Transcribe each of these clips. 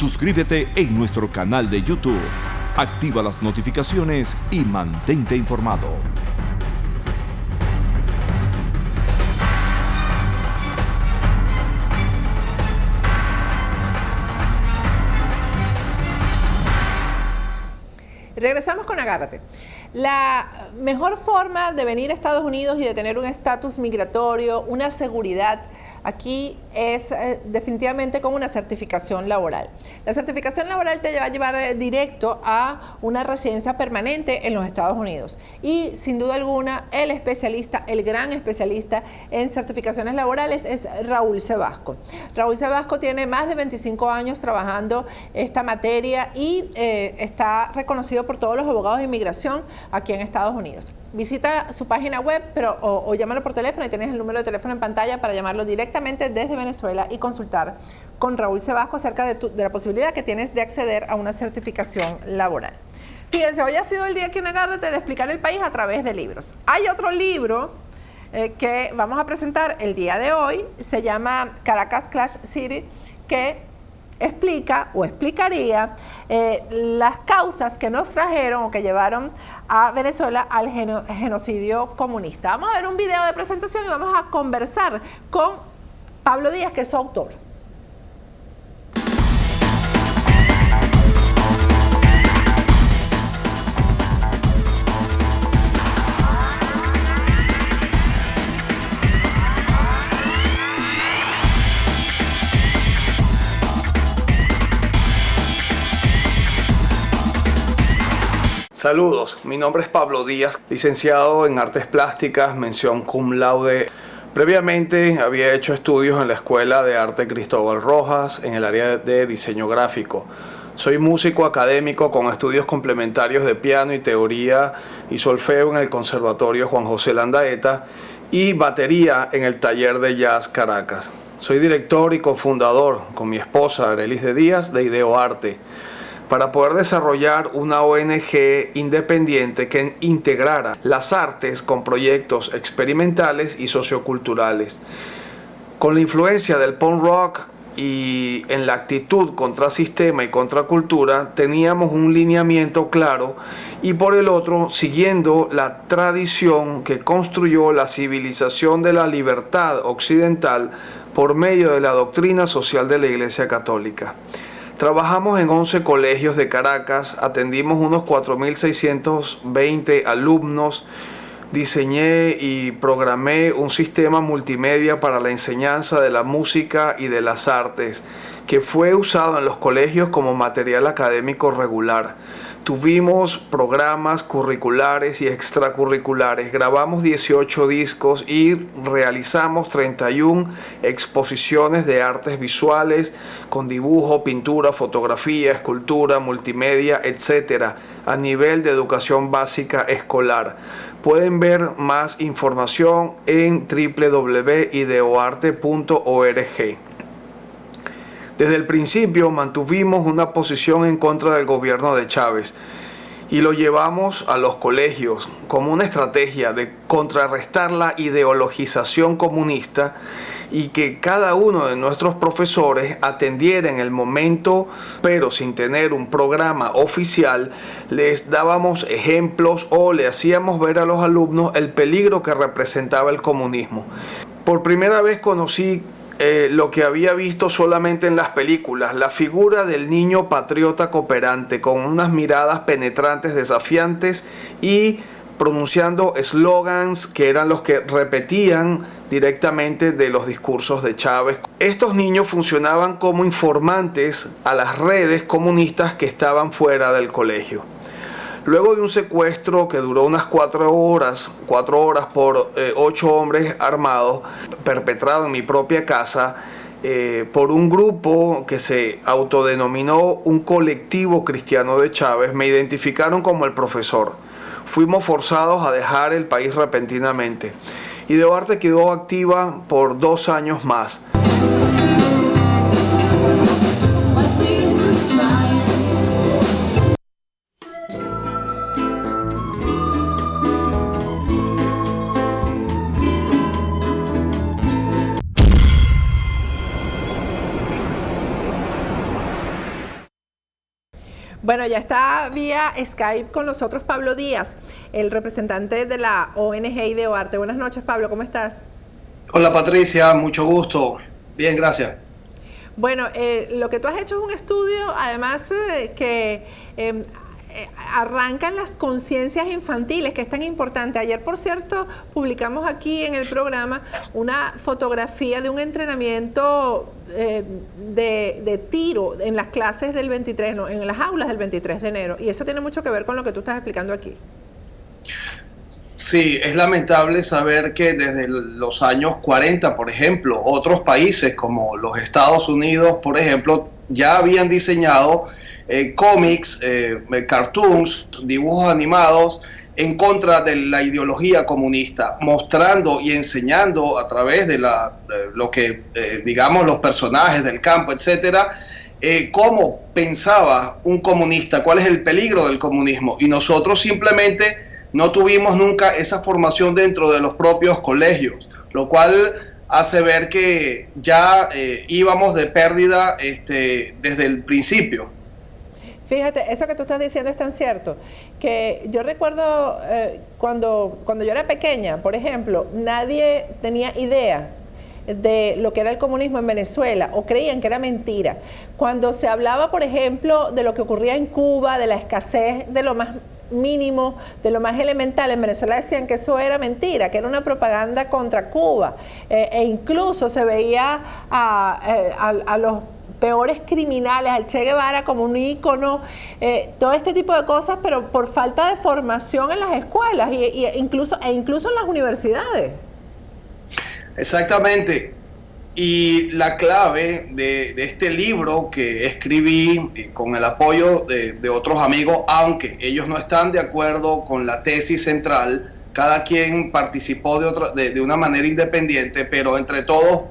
Suscríbete en nuestro canal de YouTube, activa las notificaciones y mantente informado. Regresamos con Agárrate. La mejor forma de venir a Estados Unidos y de tener un estatus migratorio, una seguridad, aquí es definitivamente con una certificación laboral. La certificación laboral te va a llevar directo a una residencia permanente en los Estados Unidos. Y sin duda alguna, el especialista, el gran especialista en certificaciones laborales es Raúl Sebasco. Raúl Sebasco tiene más de 25 años trabajando esta materia y está reconocido por todos los abogados de inmigración aquí en Estados Unidos. Visita su página web o llámalo por teléfono y tienes el número de teléfono en pantalla para llamarlo directamente desde Venezuela y consultar con Raúl Sebasco acerca de la posibilidad que tienes de acceder a una certificación laboral. Fíjense, hoy ha sido el día aquí en Agárrate de explicar el país a través de libros. Hay otro libro que vamos a presentar el día de hoy, se llama Caracas Clash City, que explica o explicaría las causas que nos trajeron o que llevaron a Venezuela al genocidio comunista. Vamos a ver un video de presentación y vamos a conversar con Pablo Díaz, que es su autor. Saludos, mi nombre es Pablo Díaz, licenciado en Artes Plásticas, mención cum laude. Previamente había hecho estudios en la Escuela de Arte Cristóbal Rojas en el área de diseño gráfico. Soy músico académico con estudios complementarios de piano y teoría y solfeo en el Conservatorio Juan José Landaeta y batería en el Taller de Jazz Caracas. Soy director y cofundador con mi esposa Arelis de Díaz de Ideoarte, para poder desarrollar una ONG independiente que integrara las artes con proyectos experimentales y socioculturales. Con la influencia del punk rock y en la actitud contra sistema y contra cultura, teníamos un lineamiento claro, y por el otro, siguiendo la tradición que construyó la civilización de la libertad occidental por medio de la doctrina social de la Iglesia Católica. Trabajamos en 11 colegios de Caracas, atendimos unos 4.620 alumnos, diseñé y programé un sistema multimedia para la enseñanza de la música y de las artes, que fue usado en los colegios como material académico regular. Tuvimos programas curriculares y extracurriculares, grabamos 18 discos y realizamos 31 exposiciones de artes visuales con dibujo, pintura, fotografía, escultura, multimedia, etc. a nivel de educación básica escolar. Pueden ver más información en www.ideoarte.org. Desde el principio mantuvimos una posición en contra del gobierno de Chávez y lo llevamos a los colegios como una estrategia de contrarrestar la ideologización comunista y que cada uno de nuestros profesores atendiera en el momento, pero sin tener un programa oficial, les dábamos ejemplos o le hacíamos ver a los alumnos el peligro que representaba el comunismo. Por primera vez conocí lo que había visto solamente en las películas, la figura del niño patriota cooperante con unas miradas penetrantes, desafiantes y pronunciando eslogans que eran los que repetían directamente de los discursos de Chávez. Estos niños funcionaban como informantes a las redes comunistas que estaban fuera del colegio. Luego de un secuestro que duró unas 4 horas por 8 hombres armados, perpetrado en mi propia casa, por un grupo que se autodenominó un colectivo cristiano de Chávez, me identificaron como el profesor. Fuimos forzados a dejar el país repentinamente. Ideoarte quedó activa por 2 años más. Bueno, ya está vía Skype con nosotros Pablo Díaz, el representante de la ONG Ideoarte. Buenas noches, Pablo, ¿cómo estás? Hola Patricia, mucho gusto. Bien, gracias. Bueno, lo que tú has hecho es un estudio, además que arranca en las conciencias infantiles, que es tan importante. Ayer, por cierto, publicamos aquí en el programa una fotografía de un entrenamiento de tiro en las clases del 23, no, en las aulas del 23 de enero. Y eso tiene mucho que ver con lo que tú estás explicando aquí. Sí, es lamentable saber que desde los años 40, por ejemplo, otros países como los Estados Unidos, por ejemplo, ya habían diseñado cómics, cartoons, dibujos animados en contra de la ideología comunista, mostrando y enseñando a través de lo que, digamos, los personajes del campo, etcétera, cómo pensaba un comunista, cuál es el peligro del comunismo. Y nosotros simplemente no tuvimos nunca esa formación dentro de los propios colegios, lo cual hace ver que ya íbamos de pérdida desde el principio. Fíjate, eso que tú estás diciendo es tan cierto, que yo recuerdo cuando yo era pequeña, por ejemplo, nadie tenía idea de lo que era el comunismo en Venezuela, o creían que era mentira. Cuando se hablaba, por ejemplo, de lo que ocurría en Cuba, de la escasez de lo más mínimo, de lo más elemental, en Venezuela decían que eso era mentira, que era una propaganda contra Cuba, e incluso se veía a los peores criminales, al Che Guevara como un ícono, todo este tipo de cosas, pero por falta de formación en las escuelas e incluso en las universidades. Exactamente. Y la clave de este libro que escribí con el apoyo de otros amigos, aunque ellos no están de acuerdo con la tesis central, cada quien participó de una manera independiente, pero entre todos,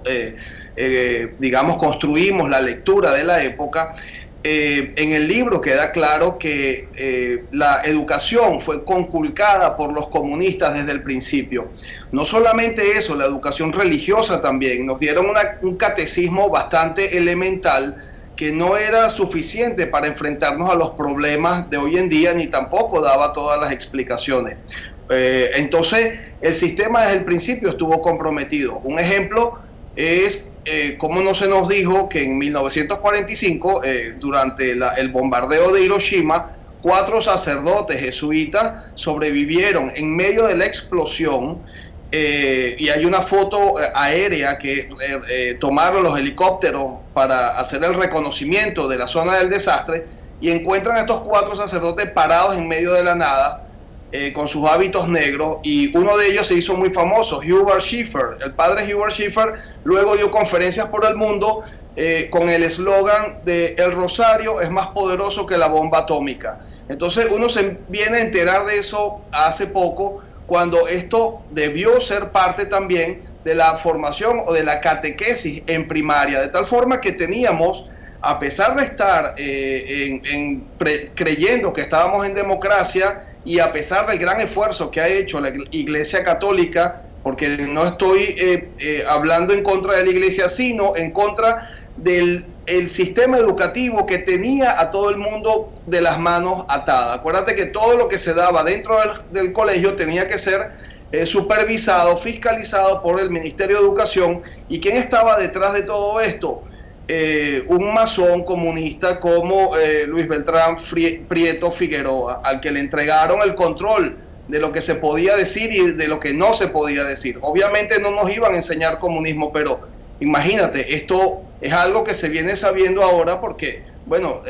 digamos, construimos la lectura de la época. En el libro queda claro que la educación fue conculcada por los comunistas desde el principio. No solamente eso, la educación religiosa también. Nos dieron un catecismo bastante elemental que no era suficiente para enfrentarnos a los problemas de hoy en día, ni tampoco daba todas las explicaciones. Entonces, el sistema desde el principio estuvo comprometido. Un ejemplo es cómo no se nos dijo que en 1945, durante el bombardeo de Hiroshima, 4 sacerdotes jesuitas sobrevivieron en medio de la explosión, y hay una foto aérea que tomaron los helicópteros para hacer el reconocimiento de la zona del desastre, y encuentran a estos 4 sacerdotes parados en medio de la nada, con sus hábitos negros, y uno de ellos se hizo muy famoso, Hubert Schiffer. El padre Hubert Schiffer luego dio conferencias por el mundo con el eslogan de "El rosario es más poderoso que la bomba atómica". Entonces uno se viene a enterar de eso hace poco, cuando esto debió ser parte también de la formación o de la catequesis en primaria, de tal forma que teníamos, a pesar de estar creyendo que estábamos en democracia, y a pesar del gran esfuerzo que ha hecho la Iglesia Católica, porque no estoy hablando en contra de la Iglesia, sino en contra del sistema educativo que tenía a todo el mundo de las manos atadas. Acuérdate que todo lo que se daba dentro del colegio tenía que ser supervisado, fiscalizado por el Ministerio de Educación. ¿Y quién estaba detrás de todo esto? Un masón comunista como Luis Beltrán Prieto Figueroa, al que le entregaron el control de lo que se podía decir y de lo que no se podía decir. Obviamente no nos iban a enseñar comunismo, pero imagínate, esto es algo que se viene sabiendo ahora porque, bueno,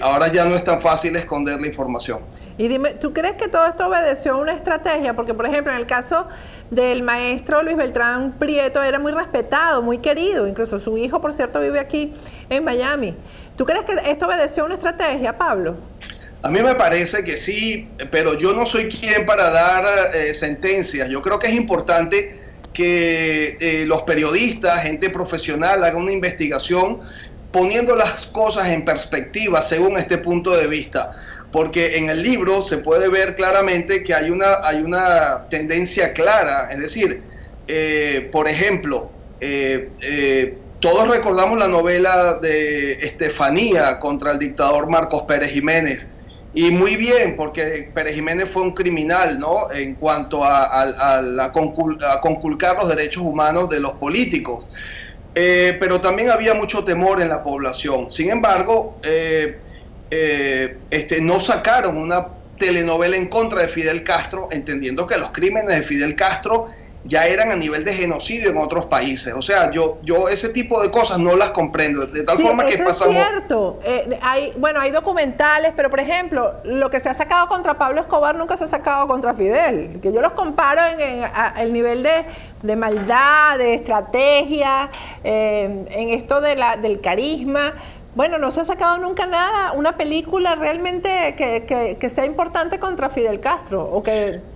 ahora ya no es tan fácil esconder la información. Y dime, ¿tú crees que todo esto obedeció a una estrategia? Porque, por ejemplo, en el caso del maestro Luis Beltrán Prieto, era muy respetado, muy querido. Incluso su hijo, por cierto, vive aquí en Miami. ¿Tú crees que esto obedeció a una estrategia, Pablo? A mí me parece que sí, pero yo no soy quien para dar sentencias. Yo creo que es importante que los periodistas, gente profesional, hagan una investigación poniendo las cosas en perspectiva según este punto de vista. Porque en el libro se puede ver claramente que hay una tendencia clara, es decir, por ejemplo, Todos recordamos la novela de Estefanía contra el dictador Marcos Pérez Jiménez. Y muy bien, porque Pérez Jiménez fue un criminal, ¿no?, en cuanto a conculcar los derechos humanos de los políticos. Pero también había mucho temor en la población. Sin embargo, no sacaron una telenovela en contra de Fidel Castro, entendiendo que los crímenes de Fidel Castro ya eran a nivel de genocidio en otros países. O sea, yo ese tipo de cosas no las comprendo, de tal forma que pasamos... Es cierto. Hay documentales, pero por ejemplo, lo que se ha sacado contra Pablo Escobar nunca se ha sacado contra Fidel, que yo los comparo en el nivel de maldad, de estrategia, en esto del carisma. Bueno, no se ha sacado nunca nada, una película realmente que sea importante contra Fidel Castro, o que...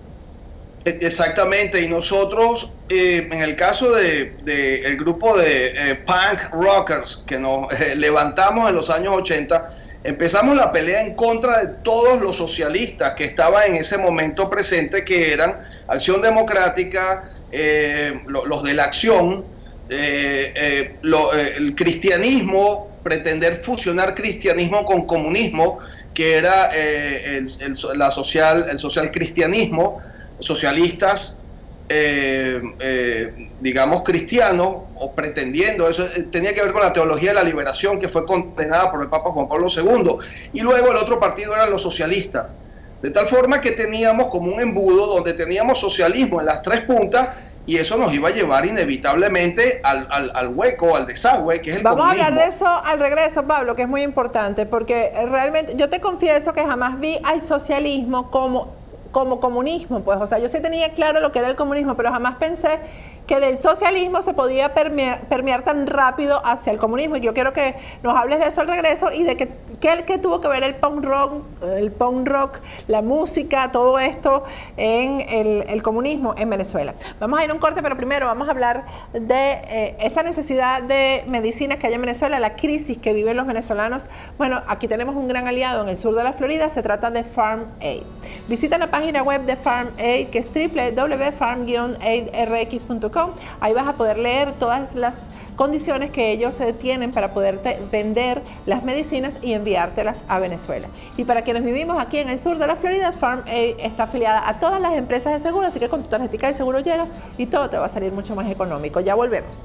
Exactamente, y nosotros, en el caso del grupo de punk rockers que nos levantamos en los años 80, empezamos la pelea en contra de todos los socialistas que estaban en ese momento presente, que eran Acción Democrática, los de la Acción, el cristianismo, pretender fusionar cristianismo con comunismo, que era el social cristianismo, socialistas, digamos cristianos, o pretendiendo, eso tenía que ver con la teología de la liberación, que fue condenada por el Papa Juan Pablo II, y luego el otro partido eran los socialistas, de tal forma que teníamos como un embudo donde teníamos socialismo en las tres puntas, y eso nos iba a llevar inevitablemente al hueco, al desagüe, que es el comunismo. Vamos a hablar de eso al regreso, Pablo, que es muy importante, porque realmente yo te confieso que jamás vi al socialismo como comunismo, pues, o sea, yo sí tenía claro lo que era el comunismo, pero jamás pensé que del socialismo se podía permear tan rápido hacia el comunismo, y yo quiero que nos hables de eso al regreso y de qué tuvo que ver el punk rock, la música, todo esto en el comunismo en Venezuela. Vamos a ir a un corte, pero primero vamos a hablar de esa necesidad de medicinas que hay en Venezuela, la crisis que viven los venezolanos. Bueno, aquí tenemos un gran aliado en el sur de la Florida, se trata de Farm Aid. Visita la página web de Farm Aid, que es www.farm-aidrx.com. Ahí vas a poder leer todas las condiciones que ellos tienen para poderte vender las medicinas y enviártelas a Venezuela. Y para quienes vivimos aquí en el sur de la Florida, Farm Aid está afiliada a todas las empresas de seguro, así que con tu tarjetita de seguro llegas y todo te va a salir mucho más económico. Ya volvemos.